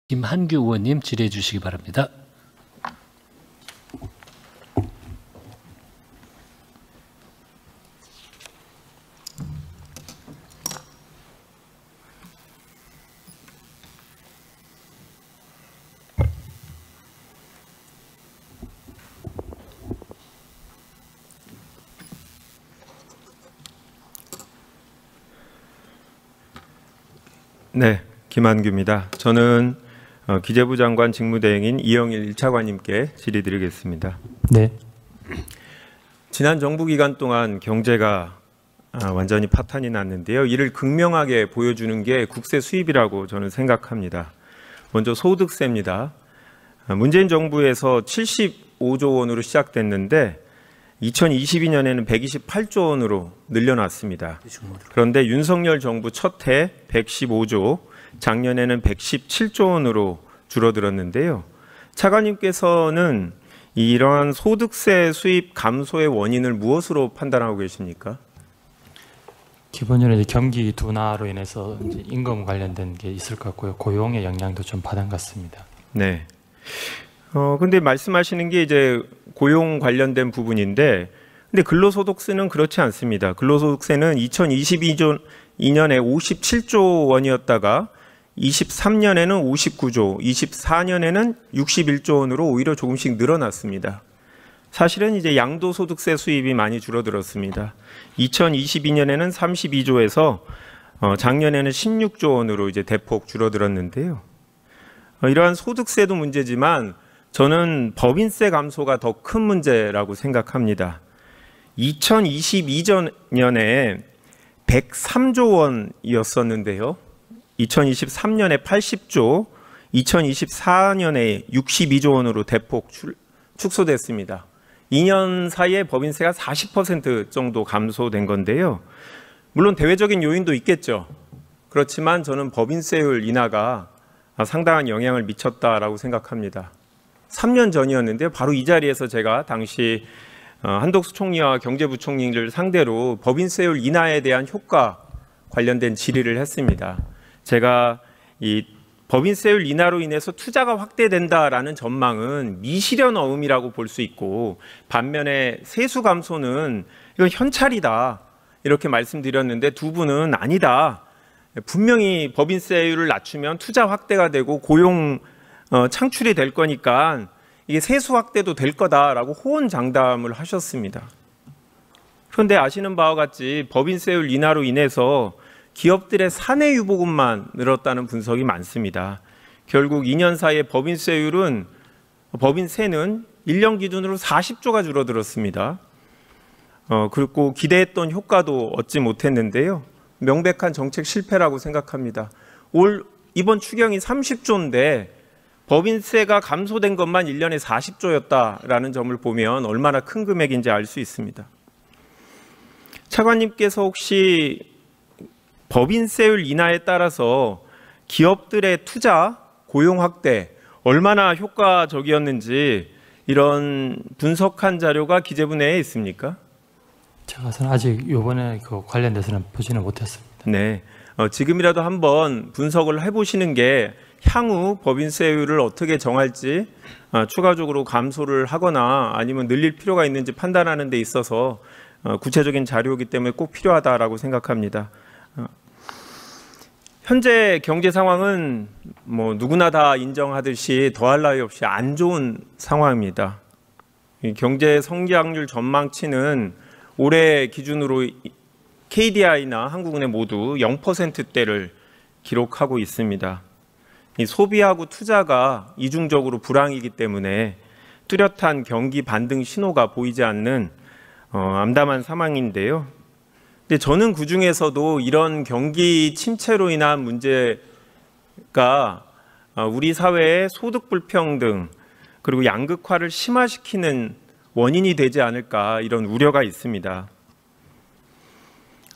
김한규 의원님 질의해 주시기 바랍니다. 네, 김한규입니다. 저는 기재부 장관 직무대행인 이영일 1차관님께 질의드리겠습니다. 네. 지난 정부 기간 동안 경제가 완전히 파탄이 났는데요. 이를 극명하게 보여주는 게 국세 수입이라고 저는 생각합니다. 먼저 소득세입니다. 문재인 정부에서 75조 원으로 시작됐는데 2022년에는 128조 원으로 늘려놨습니다. 그런데 윤석열 정부 첫 해 115조, 작년에는 117조 원으로 줄어들었는데요. 차관님께서는 이러한 소득세 수입 감소의 원인을 무엇으로 판단하고 계십니까? 기본적으로 경기 둔화로 인해서 이제 임금 관련된 게 있을 것 같고요. 고용의 영향도 좀 받은 것 같습니다. 네. 근데 말씀하시는 게 이제 고용 관련된 부분인데, 근데 근로소득세는 그렇지 않습니다. 근로소득세는 2022년에 57조 원이었다가 23년에는 59조, 24년에는 61조 원으로 오히려 조금씩 늘어났습니다. 사실은 이제 양도소득세 수입이 많이 줄어들었습니다. 2022년에는 32조에서 작년에는 16조 원으로 이제 대폭 줄어들었는데요. 이러한 소득세도 문제지만 저는 법인세 감소가 더 큰 문제라고 생각합니다. 2022년에 103조 원이었었는데요. 2023년에 80조, 2024년에 62조 원으로 대폭 축소됐습니다. 2년 사이에 법인세가 40% 정도 감소된 건데요. 물론 대외적인 요인도 있겠죠. 그렇지만 저는 법인세율 인하가 상당한 영향을 미쳤다라고 생각합니다. 3년 전이었는데 바로 이 자리에서 제가 당시 한덕수 총리와 경제부총리를 상대로 법인세율 인하에 대한 효과 관련된 질의를 했습니다. 제가 이 법인세율 인하로 인해서 투자가 확대된다라는 전망은 미실현어음이라고 볼 수 있고, 반면에 세수 감소는 이건 현찰이다 이렇게 말씀드렸는데 두 분은 아니다. 분명히 법인세율을 낮추면 투자 확대가 되고 고용 창출이 될 거니까 이게 세수 확대도 될 거다라고 호언장담을 하셨습니다. 그런데 아시는 바와 같이 법인세율 인하로 인해서 기업들의 사내 유보금만 늘었다는 분석이 많습니다. 결국 2년 사이에 법인세는 1년 기준으로 40조가 줄어들었습니다. 그리고 기대했던 효과도 얻지 못했는데요. 명백한 정책 실패라고 생각합니다. 이번 추경이 30조인데 법인세가 감소된 것만 1년에 40조였다라는 점을 보면 얼마나 큰 금액인지 알 수 있습니다. 차관님께서 혹시 법인세율 인하에 따라서 기업들의 투자, 고용 확대 얼마나 효과적이었는지 이런 분석한 자료가 기재부 내에 있습니까? 제가 아직 이번에 그 관련돼서는 보지는 못했습니다. 네, 지금이라도 한번 분석을 해보시는 게 향후 법인세율을 어떻게 정할지, 추가적으로 감소를 하거나 아니면 늘릴 필요가 있는지 판단하는 데 있어서 구체적인 자료이기 때문에 꼭 필요하다라고 생각합니다. 현재 경제 상황은 뭐 누구나 다 인정하듯이 더할 나위 없이 안 좋은 상황입니다. 경제 성장률 전망치는 올해 기준으로 KDI나 한국은행 모두 0%대를 기록하고 있습니다. 이 소비하고 투자가 이중적으로 불황이기 때문에 뚜렷한 경기 반등 신호가 보이지 않는 암담한 상황인데요. 근데 저는 그중에서도 이런 경기 침체로 인한 문제가 우리 사회의 소득 불평등 그리고 양극화를 심화시키는 원인이 되지 않을까, 이런 우려가 있습니다.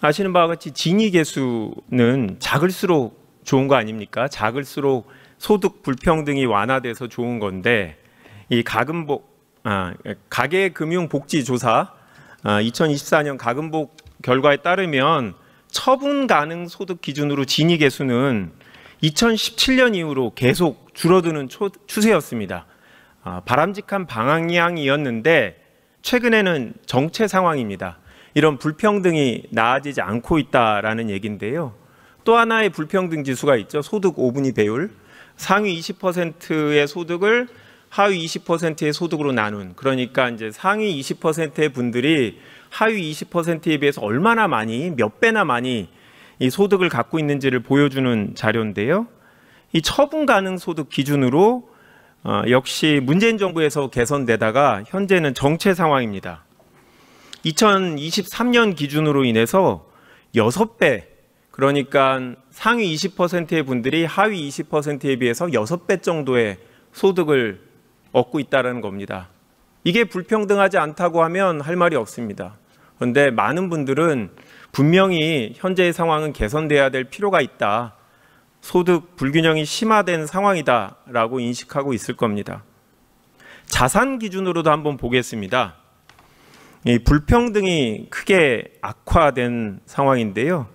아시는 바와 같이 진위계수는 작을수록 좋은 거 아닙니까? 작을수록 소득 불평등이 완화돼서 좋은 건데, 이 가계금융복지조사 2024년 가금복 결과에 따르면 처분 가능 소득 기준으로 진위계수는 2017년 이후로 계속 줄어드는 추세였습니다. 바람직한 방향이었는데 최근에는 정체 상황입니다. 이런 불평등이 나아지지 않고 있다라는 얘기인데요. 또 하나의 불평등 지수가 있죠. 소득 5분위 배율. 상위 20%의 소득을 하위 20%의 소득으로 나눈, 그러니까 이제 상위 20%의 분들이 하위 20%에 비해서 얼마나 많이, 몇 배나 많이 이 소득을 갖고 있는지를 보여주는 자료인데요. 이 처분 가능 소득 기준으로 역시 문재인 정부에서 개선되다가 현재는 정체 상황입니다. 2023년 기준으로 인해서 6배, 그러니까 상위 20%의 분들이 하위 20%에 비해서 6배 정도의 소득을 얻고 있다는 겁니다. 이게 불평등하지 않다고 하면 할 말이 없습니다. 그런데 많은 분들은 분명히 현재의 상황은 개선돼야 될 필요가 있다. 소득 불균형이 심화된 상황이다라고 인식하고 있을 겁니다. 자산 기준으로도 한번 보겠습니다. 이 불평등이 크게 악화된 상황인데요.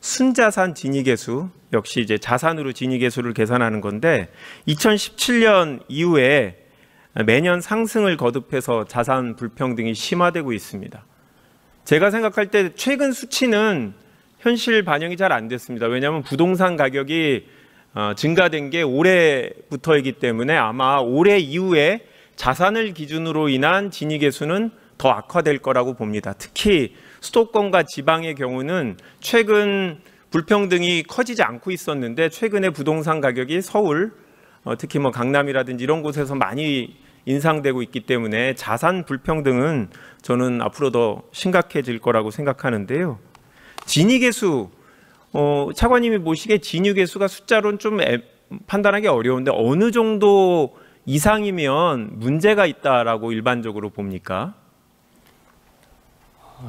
순자산 진위계수, 역시 이제 자산으로 진위계수를 계산하는 건데 2017년 이후에 매년 상승을 거듭해서 자산 불평등이 심화되고 있습니다. 제가 생각할 때 최근 수치는 현실 반영이 잘 안 됐습니다. 왜냐하면 부동산 가격이 증가된 게 올해부터이기 때문에 아마 올해 이후에 자산을 기준으로 인한 진위계수는 더 악화될 거라고 봅니다. 특히 수도권과 지방의 경우는 최근 불평등이 커지지 않고 있었는데 최근에 부동산 가격이 서울, 특히 뭐 강남이라든지 이런 곳에서 많이 인상되고 있기 때문에 자산 불평등은 저는 앞으로 더 심각해질 거라고 생각하는데요. 진위계수, 차관님이 보시기에 진위계수가 숫자로는 좀 판단하기 어려운데 어느 정도 이상이면 문제가 있다라고 일반적으로 봅니까?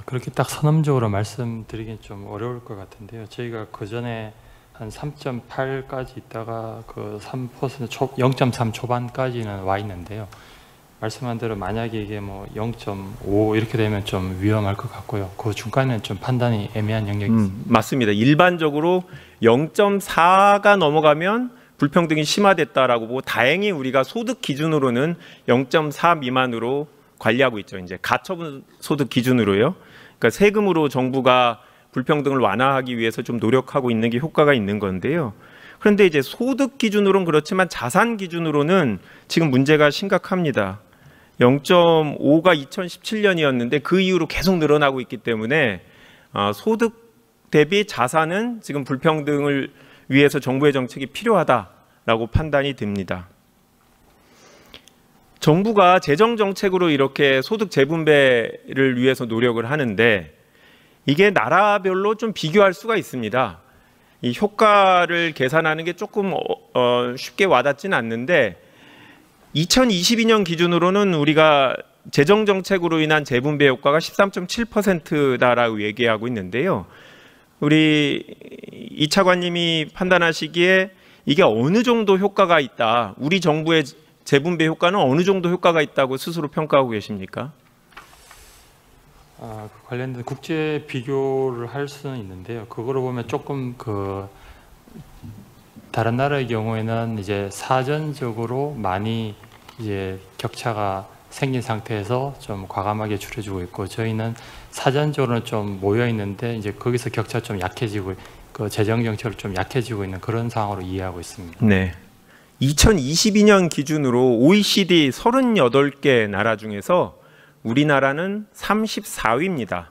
그렇게 딱 선언적으로 말씀드리긴 좀 어려울 것 같은데요. 저희가 그 전에 한 3.8까지 있다가 그 3% 0.3 초반까지는 와 있는데요. 말씀한 대로 만약에 이게 뭐 0.5 이렇게 되면 좀 위험할 것 같고요. 그 중간에는 좀 판단이 애매한 영역이 있습니다. 맞습니다. 일반적으로 0.4가 넘어가면 불평등이 심화됐다라고 보고 다행히 우리가 소득 기준으로는 0.4 미만으로 관리하고 있죠. 이제 가처분 소득 기준으로요. 그러니까 세금으로 정부가 불평등을 완화하기 위해서 좀 노력하고 있는 게 효과가 있는 건데요. 그런데 이제 소득 기준으로는 그렇지만 자산 기준으로는 지금 문제가 심각합니다. 0.5가 2017년이었는데 그 이후로 계속 늘어나고 있기 때문에 소득 대비 자산은 지금 불평등을 위해서 정부의 정책이 필요하다라고 판단이 됩니다. 정부가 재정 정책으로 이렇게 소득 재분배를 위해서 노력을 하는데 이게 나라별로 좀 비교할 수가 있습니다. 이 효과를 계산하는 게 조금 쉽게 와닿지는 않는데 2022년 기준으로는 우리가 재정 정책으로 인한 재분배 효과가 13.7%다라고 얘기하고 있는데요. 우리 이 차관님이 판단하시기에 이게 어느 정도 효과가 있다, 우리 정부의 재분배 효과는 어느 정도 효과가 있다고 스스로 평가하고 계십니까? 그 관련된 국제 비교를 할 수는 있는데요. 그거로 보면 조금 다른 나라의 경우에는 이제 사전적으로 많이 이제 격차가 생긴 상태에서 좀 과감하게 줄여주고 있고, 저희는 사전적으로는 좀 모여 있는데 이제 거기서 격차 좀 약해지고, 그 재정 정책을 좀 약해지고 있는 그런 상황으로 이해하고 있습니다. 네. 2022년 기준으로 OECD 38개 나라 중에서 우리나라는 34위입니다.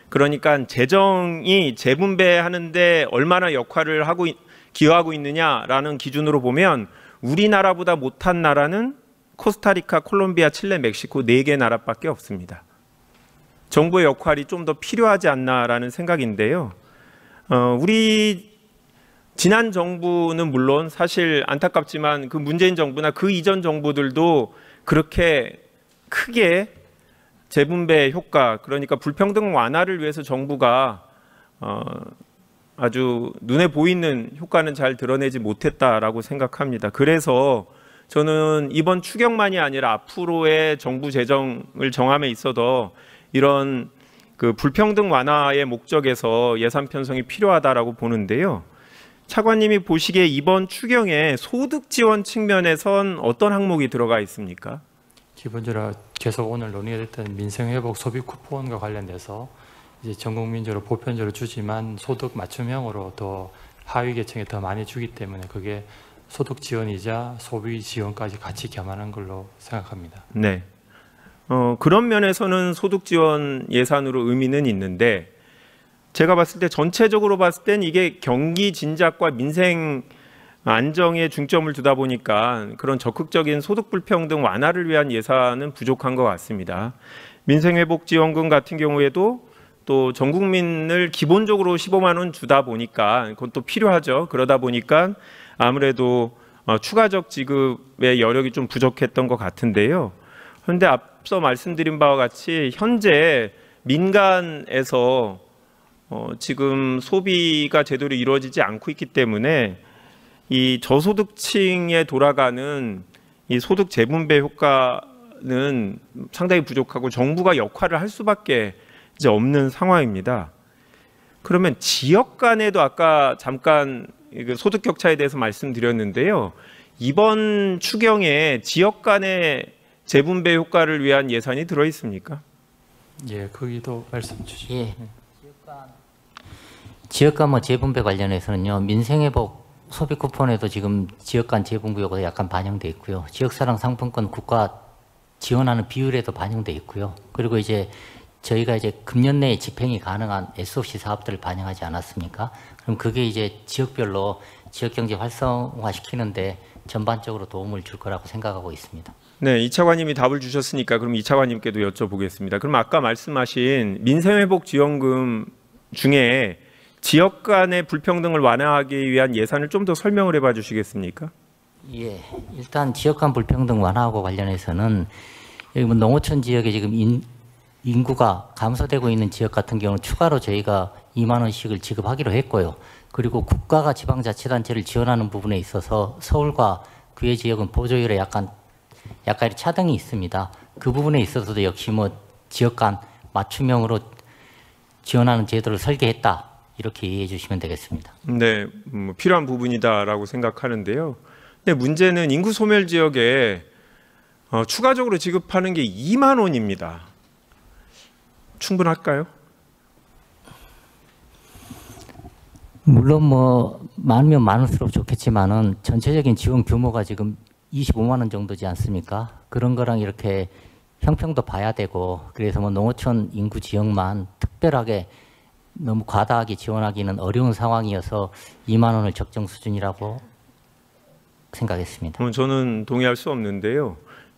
그러니까 재정이 재분배하는데 얼마나 역할을 하고 기여하고 있느냐라는 기준으로 보면 우리나라보다 못한 나라는 코스타리카, 콜롬비아, 칠레, 멕시코 4개 나라밖에 없습니다. 정부의 역할이 좀 더 필요하지 않나라는 생각인데요. 우리 지난 정부는 물론 사실 안타깝지만 그 문재인 정부나 그 이전 정부들도 그렇게 크게 재분배 효과, 그러니까 불평등 완화를 위해서 정부가 아주 눈에 보이는 효과는 잘 드러내지 못했다라고 생각합니다. 그래서 저는 이번 추경만이 아니라 앞으로의 정부 재정을 정함에 있어도 이런 그 불평등 완화의 목적에서 예산 편성이 필요하다라고 보는데요. 차관님이 보시기에 이번 추경에 소득 지원 측면에선 어떤 항목이 들어가 있습니까? 기본적으로 계속 오늘 논의됐던 민생회복 소비 쿠폰과 관련돼서 이제 전 국민적으로 보편적으로 주지만 소득 맞춤형으로 더 하위 계층에 더 많이 주기 때문에 그게 소득 지원이자 소비 지원까지 같이 겸하는 걸로 생각합니다. 네. 그런 면에서는 소득 지원 예산으로 의미는 있는데 제가 봤을 때 전체적으로 봤을 땐 이게 경기 진작과 민생 안정에 중점을 두다 보니까 그런 적극적인 소득 불평등 완화를 위한 예산은 부족한 것 같습니다. 민생회복지원금 같은 경우에도 또 전 국민을 기본적으로 15만 원 주다 보니까 그것도 필요하죠. 그러다 보니까 아무래도 추가적 지급의 여력이 좀 부족했던 것 같은데요. 그런데 앞서 말씀드린 바와 같이 현재 민간에서 지금 소비가 제대로 이루어지지 않고 있기 때문에 이 저소득층에 돌아가는 이 소득 재분배 효과는 상당히 부족하고 정부가 역할을 할 수밖에 이제 없는 상황입니다. 그러면 지역 간에도 아까 잠깐 소득 격차에 대해서 말씀드렸는데요. 이번 추경에 지역 간의 재분배 효과를 위한 예산이 들어 있습니까? 예, 거기도 말씀 주시죠. 예. 지역 간 재분배 관련해서는요. 민생회복 소비 쿠폰에도 지금 지역 간 재분배 효과가 약간 반영돼 있고요. 지역사랑 상품권 국가 지원하는 비율에도 반영돼 있고요. 그리고 이제 저희가 이제 금년 내에 집행이 가능한 SOC 사업들을 반영하지 않았습니까? 그럼 그게 이제 지역별로 지역 경제 활성화시키는데 전반적으로 도움을 줄 거라고 생각하고 있습니다. 네, 이 차관님이 답을 주셨으니까 그럼 이 차관님께도 여쭤보겠습니다. 그럼 아까 말씀하신 민생회복지원금 중에 지역 간의 불평등을 완화하기 위한 예산을 좀 더 설명을 해봐 주시겠습니까? 예, 일단 지역 간 불평등 완화하고 관련해서는 여기 농어촌 지역에 지금 인구가 감소되고 있는 지역 같은 경우는 추가로 저희가 2만 원씩을 지급하기로 했고요. 그리고 국가가 지방자치단체를 지원하는 부분에 있어서 서울과 그외 지역은 보조율에 약간 차등이 있습니다. 그 부분에 있어서도 역시 지역 간 맞춤형으로 지원하는 제도를 설계했다. 이렇게 이해해 주시면 되겠습니다. 네, 필요한 부분이다라고 생각하는데요. 근데 문제는 인구 소멸 지역에 추가적으로 지급하는 게 2만 원입니다. 충분할까요? 물론 많으면 많을수록 좋겠지만은 전체적인 지원 규모가 지금 25만 원 정도지 않습니까? 그런 거랑 이렇게 형평도 봐야 되고 그래서 농어촌 인구 지역만 특별하게 너무 과다하게 지원하기는 어려운 상황이어서 2만 원을 적정 수준이라고 생각했습니다. 저는 동의할 수 없는데요.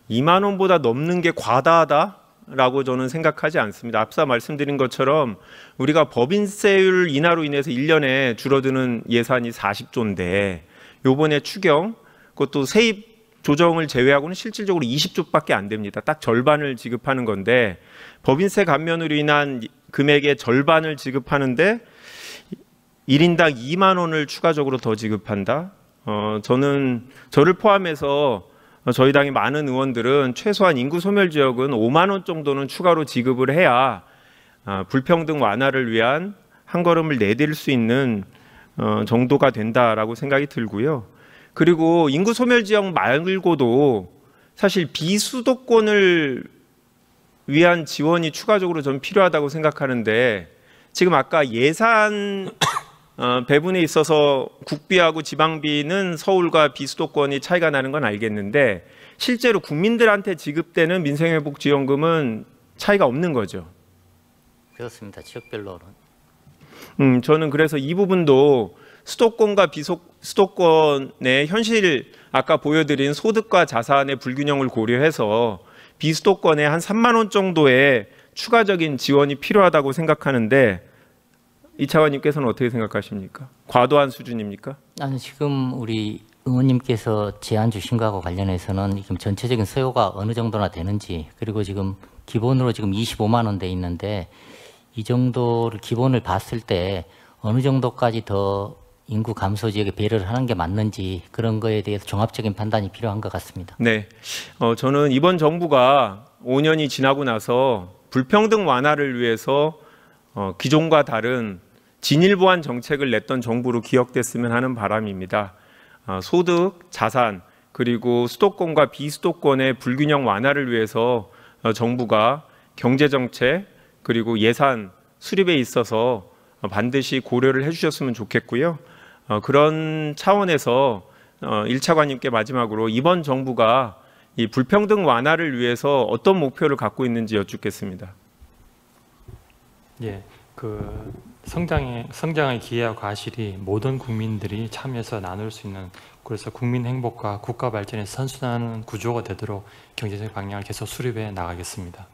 2만 원보다 넘는 게 과다하다라고 저는 생각하지 않습니다. 앞서 말씀드린 것처럼 우리가 법인세율 인하로 인해서 1년에 줄어드는 예산이 40조인데 요번에 추경 그것도 세입 조정을 제외하고는 실질적으로 20조밖에 안 됩니다. 딱 절반을 지급하는 건데 법인세 감면으로 인한 금액의 절반을 지급하는데 1인당 2만 원을 추가적으로 더 지급한다. 저를 포함해서 저희 당의 많은 의원들은 최소한 인구 소멸 지역은 5만 원 정도는 추가로 지급을 해야 불평등 완화를 위한 한 걸음을 내딜 수 있는 정도가 된다라고 생각이 들고요. 그리고 인구 소멸 지역 말고도 사실 비수도권을 위한 지원이 추가적으로 좀 필요하다고 생각하는데 지금 아까 예산 배분에 있어서 국비하고 지방비는 서울과 비수도권이 차이가 나는 건 알겠는데 실제로 국민들한테 지급되는 민생회복지원금은 차이가 없는 거죠. 그렇습니다. 지역별로는. 저는 그래서 이 부분도 수도권과 비수도권의 현실 아까 보여드린 소득과 자산의 불균형을 고려해서 비수도권에 한 3만 원 정도의 추가적인 지원이 필요하다고 생각하는데 이 차관님께서는 어떻게 생각하십니까? 과도한 수준입니까? 아니, 지금 우리 의원님께서 제안 주신 거하고 관련해서는 지금 전체적인 수요가 어느 정도나 되는지 그리고 지금 기본으로 지금 25만 원 돼 있는데 이 정도를 기본을 봤을 때 어느 정도까지 더 인구 감소 지역에 배려를 하는 게 맞는지 그런 거에 대해서 종합적인 판단이 필요한 것 같습니다. 네, 저는 이번 정부가 5년이 지나고 나서 불평등 완화를 위해서 기존과 다른 진일보한 정책을 냈던 정부로 기억됐으면 하는 바람입니다. 소득, 자산, 그리고 수도권과 비수도권의 불균형 완화를 위해서 정부가 경제정책 그리고 예산 수립에 있어서 반드시 고려를 해주셨으면 좋겠고요. 그런 차원에서 1차관님께 마지막으로 이번 정부가 이 불평등 완화를 위해서 어떤 목표를 갖고 있는지 여쭙겠습니다. 예, 성장의 기회와 과실이 모든 국민들이 참여해서 나눌 수 있는, 그래서 국민 행복과 국가 발전에 선순환하는 구조가 되도록 경제적 방향을 계속 수립해 나가겠습니다.